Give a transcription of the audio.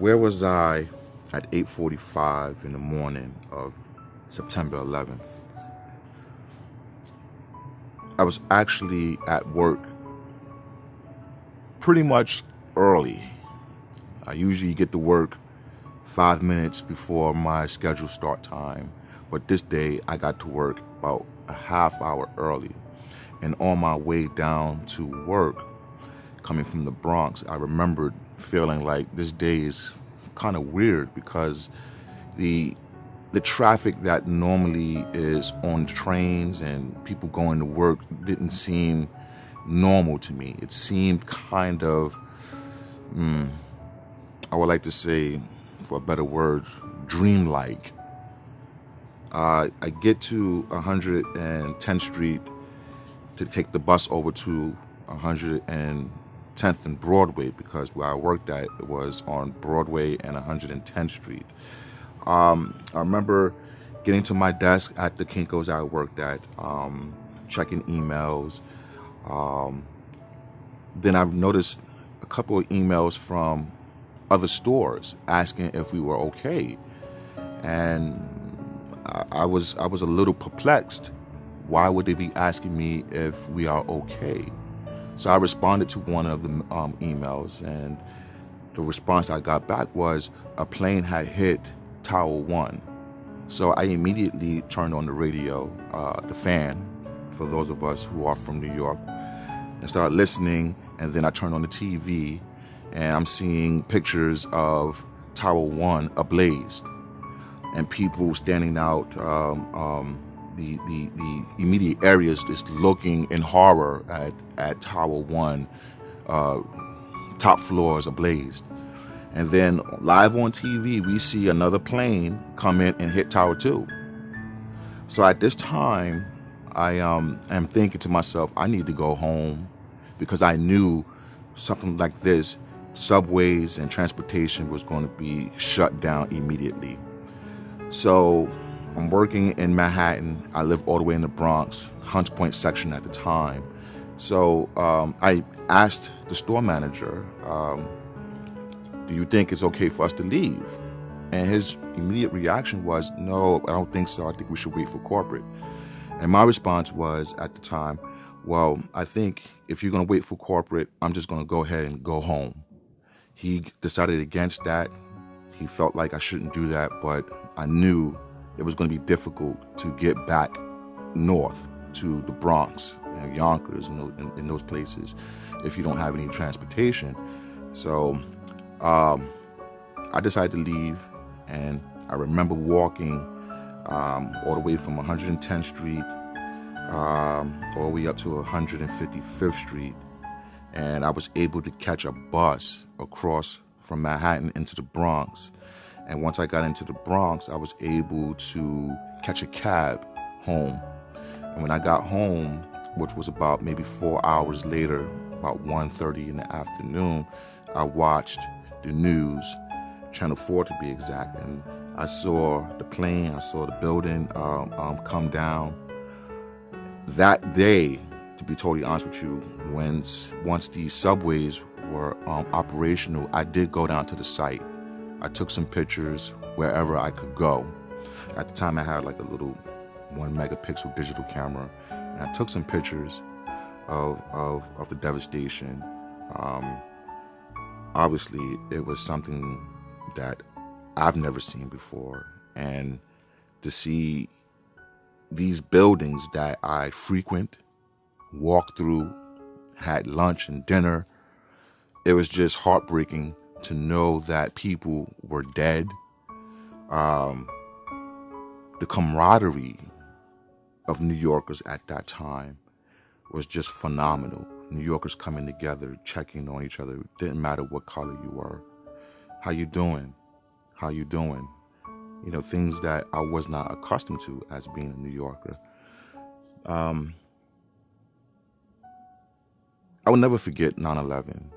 Where was I at 8:45 in the morning of September 11th? I was actually at work pretty much early. I usually get to work 5 minutes before my scheduled start time, but this day I got to work about a half hour early. And on my way down to work, coming from the Bronx, I remembered feeling like this day is kind of weird because the traffic that normally is on trains and people going to work didn't seem normal to me. It seemed kind of, I would like to say, for a better word, dreamlike. I get to 110th Street to take the bus over to 110th and Broadway because where I worked at was on Broadway and 110th Street. I remember getting to my desk at the Kinko's I worked at, checking emails. Then I've noticed a couple of emails from other stores asking if we were okay. And I was a little perplexed. Why would they be asking me if we are okay? So I responded to one of the emails, and the response I got back was a plane had hit Tower 1. So I immediately turned on the radio, the fan, for those of us who are from New York, and started listening. And then I turned on the TV, and I'm seeing pictures of Tower 1 ablaze, and people standing out the immediate areas just looking in horror at Tower 1, top floors ablaze. And then live on TV, we see another plane come in and hit Tower 2. So at this time, I am thinking to myself, I need to go home because I knew something like this, subways and transportation was going to be shut down immediately. So I'm working in Manhattan. I live all the way in the Bronx, Hunts Point section at the time. So I asked the store manager, do you think it's okay for us to leave? And his immediate reaction was, no, I don't think so. I think we should wait for corporate. And my response was at the time, well, I think if you're going to wait for corporate, I'm just going to go ahead and go home. He decided against that. He felt like I shouldn't do that, but I knew it was going to be difficult to get back north to the Bronx, Yonkers, in those places, if you don't have any transportation. So I decided to leave, and I remember walking all the way from 110th Street all the way up to 155th Street, and I was able to catch a bus across from Manhattan into the Bronx. And once I got into the Bronx, I was able to catch a cab home. And when I got home, which was about maybe 4 hours later, about 1:30 in the afternoon, I watched the news, Channel 4 to be exact, and I saw the plane, I saw the building come down. That day, to be totally honest with you, once these subways were operational, I did go down to the site. I took some pictures wherever I could go. At the time, I had like a little 1 megapixel digital camera, and I took some pictures of the devastation. Obviously, it was something that I've never seen before, and to see these buildings that I frequent, walked through, had lunch and dinner, it was just heartbreaking to know that people were dead. The camaraderie of New Yorkers at that time was just phenomenal. New Yorkers coming together, checking on each other. It didn't matter what color you were. How you doing? How you doing? You know, things that I was not accustomed to as being a New Yorker. I will never forget 9/11.